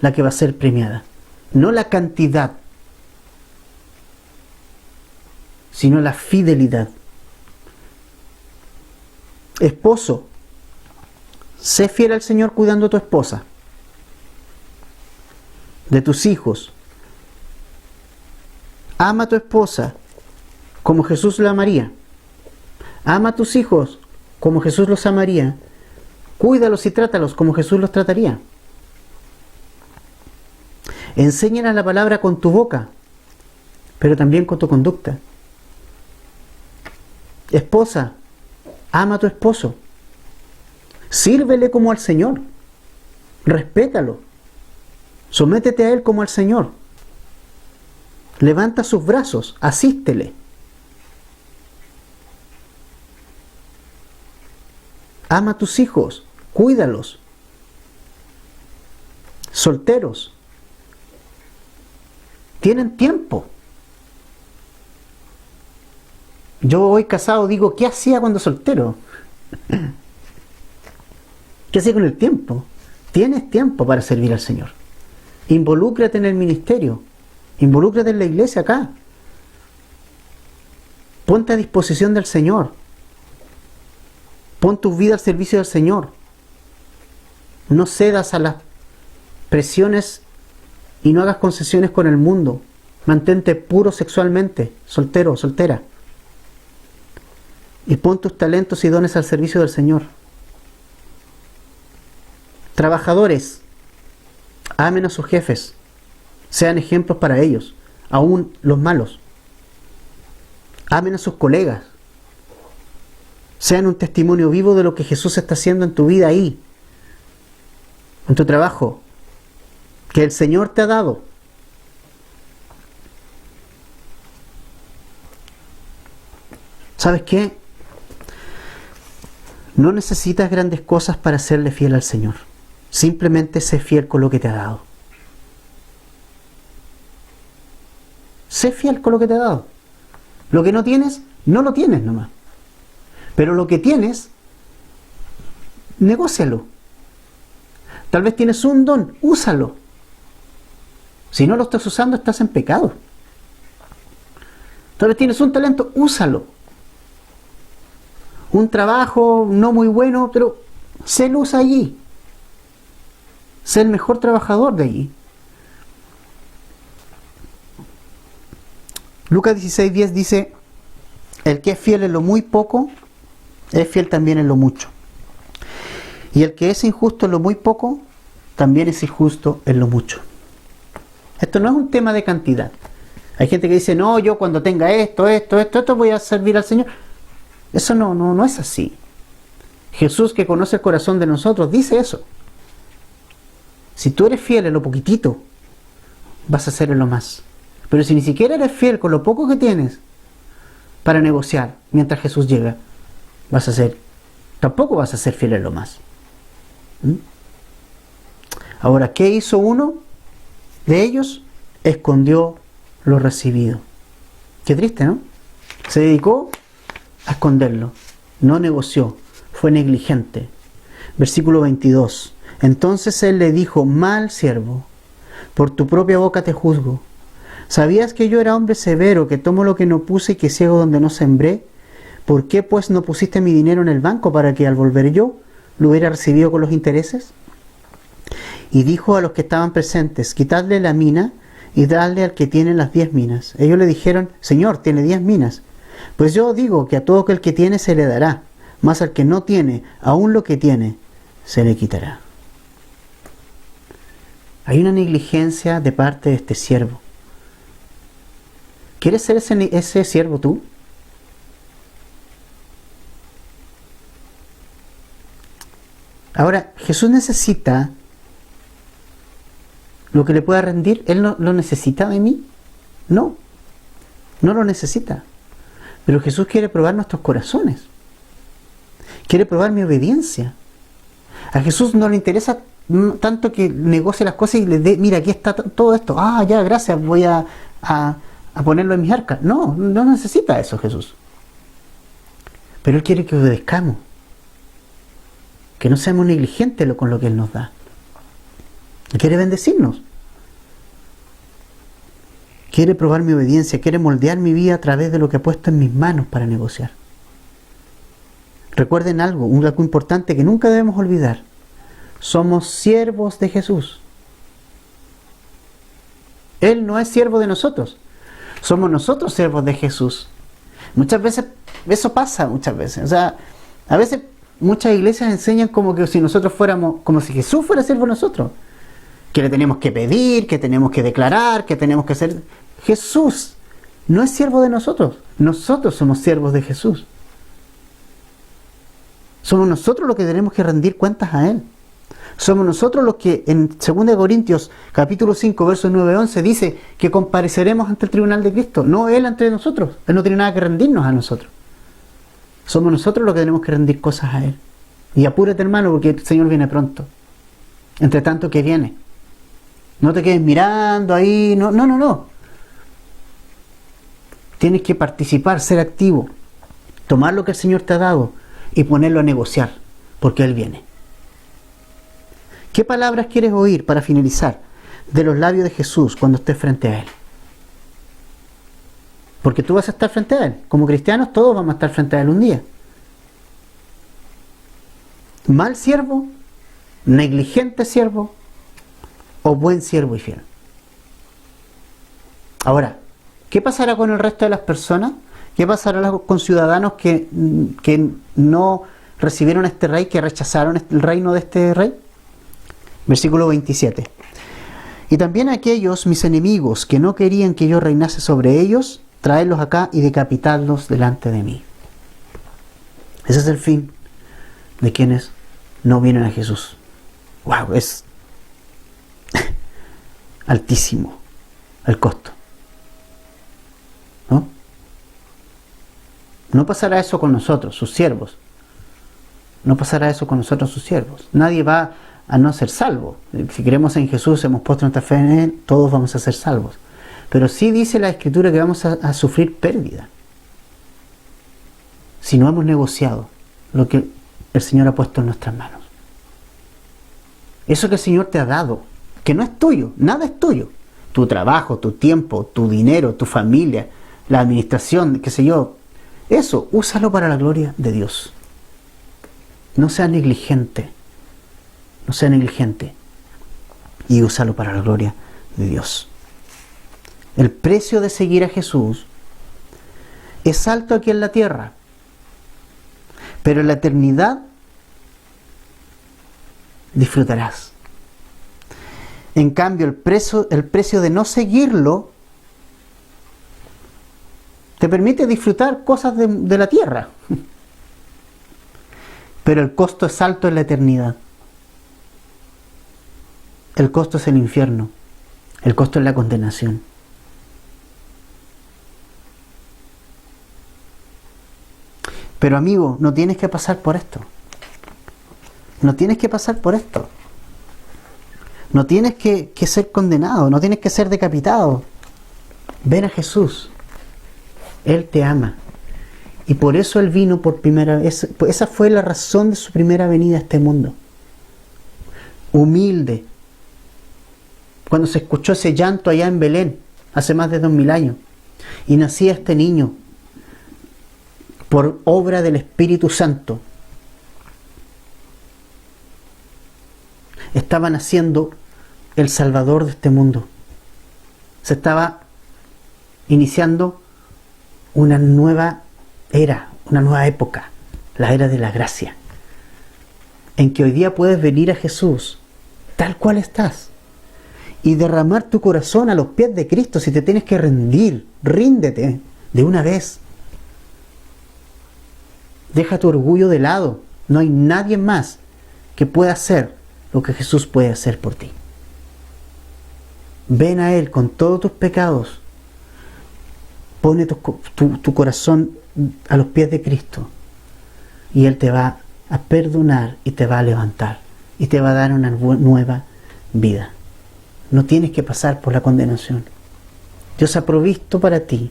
la que va a ser premiada, no la cantidad, sino la fidelidad. Esposo, sé fiel al Señor cuidando a tu esposa, de tus hijos. Ama a tu esposa como Jesús la amaría. Ama a tus hijos como Jesús los amaría. Cuídalos y trátalos como Jesús los trataría. Enséñales la palabra con tu boca, pero también con tu conducta. Esposa, ama a tu esposo. Sírvele como al Señor. Respétalo. Sométete a Él como al Señor. Levanta sus brazos, asístele. Ama a tus hijos, cuídalos. Solteros, tienen tiempo. Yo hoy casado digo, ¿qué hacía cuando soltero? ¿Qué hacía con el tiempo? Tienes tiempo para servir al Señor. Involúcrate en el ministerio. Involúcrate en la iglesia acá. Ponte a disposición del Señor. Pon tu vida al servicio del Señor. No cedas a las presiones y no hagas concesiones con el mundo. Mantente puro sexualmente, soltero, soltera. Y pon tus talentos y dones al servicio del Señor. Trabajadores, amen a sus jefes. Sean ejemplos para ellos, aún los malos. Amen a sus colegas. Sean un testimonio vivo de lo que Jesús está haciendo en tu vida ahí, en tu trabajo, que el Señor te ha dado. ¿Sabes qué? No necesitas grandes cosas para serle fiel al Señor. Simplemente sé fiel con lo que te ha dado. Sé fiel con lo que te ha dado. Lo que no tienes, no lo tienes nomás. Pero lo que tienes, negócialo. Tal vez tienes un don, úsalo. Si no lo estás usando, estás en pecado. Tal vez tienes un talento, úsalo. Un trabajo no muy bueno, pero sé luz allí. Sé el mejor trabajador de allí. Lucas 16:10 dice: el que es fiel en lo muy poco, es fiel también en lo mucho. Y el que es injusto en lo muy poco, también es injusto en lo mucho. Esto no es un tema de cantidad. Hay gente que dice, no, yo cuando tenga esto voy a servir al Señor. Eso no es así. Jesús, que conoce el corazón de nosotros, dice eso. Si tú eres fiel en lo poquitito, vas a ser en lo más. Pero si ni siquiera eres fiel con lo poco que tienes para negociar mientras Jesús llega, tampoco vas a ser fiel en lo más. Ahora, ¿qué hizo uno de ellos? Escondió lo recibido. Qué triste, ¿no? Se dedicó a esconderlo. No negoció. Fue negligente. Versículo 22. Entonces él le dijo: mal siervo, por tu propia boca te juzgo. ¿Sabías que yo era hombre severo, que tomo lo que no puse y que ciego donde no sembré? ¿Por qué pues no pusiste mi dinero en el banco para que al volver yo lo hubiera recibido con los intereses? Y dijo a los que estaban presentes: quitadle la mina y dadle al que tiene las 10 minas. Ellos le dijeron: Señor, tiene 10 minas. Pues yo digo que a todo aquel que tiene se le dará, mas al que no tiene, aún lo que tiene, se le quitará. Hay una negligencia de parte de este siervo. ¿Quieres ser ese siervo tú? Ahora, Jesús necesita lo que le pueda rendir. ¿Él no lo necesita de mí? No, no lo necesita. Pero Jesús quiere probar nuestros corazones. Quiere probar mi obediencia. A Jesús no le interesa tanto que negocie las cosas y le dé, mira, aquí está todo esto. Ah, ya, gracias, voy a ponerlo en mis arcas. No, no necesita eso Jesús. Pero Él quiere que obedezcamos. Que no seamos negligentes con lo que Él nos da. Quiere bendecirnos. Quiere probar mi obediencia. Quiere moldear mi vida a través de lo que ha puesto en mis manos para negociar. Recuerden algo importante que nunca debemos olvidar. Somos siervos de Jesús. Él no es siervo de nosotros. Somos nosotros siervos de Jesús. Muchas veces, eso pasa muchas veces. O sea, a veces muchas iglesias enseñan como que si nosotros fuéramos, como si Jesús fuera siervo de nosotros. Que le tenemos que pedir, que tenemos que declarar, que tenemos que ser... Jesús no es siervo de nosotros. Nosotros somos siervos de Jesús. Somos nosotros los que tenemos que rendir cuentas a Él. Somos nosotros los que en 2 Corintios capítulo 5 versos 9 y 11 dice que compareceremos ante el tribunal de Cristo. No Él ante nosotros. Él no tiene nada que rendirnos a nosotros. Somos nosotros los que tenemos que rendir cosas a Él. Y apúrate, hermano, porque el Señor viene pronto. Entre tanto que viene. No te quedes mirando ahí. No. Tienes que participar, ser activo. Tomar lo que el Señor te ha dado y ponerlo a negociar. Porque Él viene. ¿Qué palabras quieres oír para finalizar de los labios de Jesús cuando estés frente a Él? Porque tú vas a estar frente a Él. Como cristianos todos vamos a estar frente a Él un día. ¿Mal siervo? ¿Negligente siervo? ¿O buen siervo y fiel? Ahora, ¿qué pasará con el resto de las personas? ¿Qué pasará con ciudadanos que no recibieron a este rey, que rechazaron el reino de este rey? Versículo 27. Y también aquellos mis enemigos que no querían que yo reinase sobre ellos, traedlos acá y decapitadlos delante de mí. Ese es el fin de quienes no vienen a Jesús. ¡Wow! Es altísimo el costo. ¿No? No pasará eso con nosotros, sus siervos. No pasará eso con nosotros, sus siervos. Nadie va a no ser salvo. Si creemos en Jesús, hemos puesto nuestra fe en Él, todos vamos a ser salvos. Pero sí dice la Escritura que vamos a sufrir pérdida si no hemos negociado lo que el Señor ha puesto en nuestras manos. Eso que el Señor te ha dado, que no es tuyo, nada es tuyo. Tu trabajo, tu tiempo, tu dinero, tu familia, la administración, qué sé yo. Eso, úsalo para la gloria de Dios. No seas negligente. No sea negligente y úsalo para la gloria de Dios. El precio de seguir a Jesús es alto aquí en la tierra, pero en la eternidad disfrutarás. En cambio, el precio de no seguirlo te permite disfrutar cosas de la tierra, pero el costo es alto en la eternidad. El costo es el infierno. El costo es la condenación. Pero amigo, no tienes que pasar por esto. No tienes que pasar por esto. No tienes que ser condenado. No tienes que ser decapitado. Ven a Jesús. Él te ama. Y por eso Él vino por primera vez. Esa fue la razón de su primera venida a este mundo. Humilde. Cuando se escuchó ese llanto allá en Belén, hace más de 2000 años, y nacía este niño por obra del Espíritu Santo. Estaba naciendo el Salvador de este mundo. Se estaba iniciando una nueva era, una nueva época la era de la gracia, en que hoy día puedes venir a Jesús tal cual estás y derramar tu corazón a los pies de Cristo. Si te tienes que rendir, ríndete de una vez. Deja tu orgullo de lado. No hay nadie más que pueda hacer lo que Jesús puede hacer por ti. Ven a Él con todos tus pecados. Pone tu corazón a los pies de Cristo y Él te va a perdonar y te va a levantar y te va a dar una nueva vida. No tienes que pasar por la condenación. Dios ha provisto para ti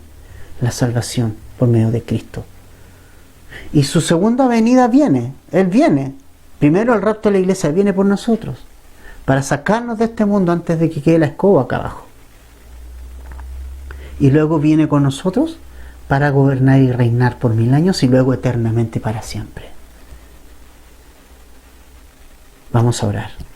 la salvación por medio de Cristo. Y su segunda venida viene. Él viene. Primero el rapto de la iglesia viene por nosotros, para sacarnos de este mundo antes de que quede la escoba acá abajo. Y luego viene con nosotros para gobernar y reinar por 1000 años y luego eternamente para siempre. Vamos a orar.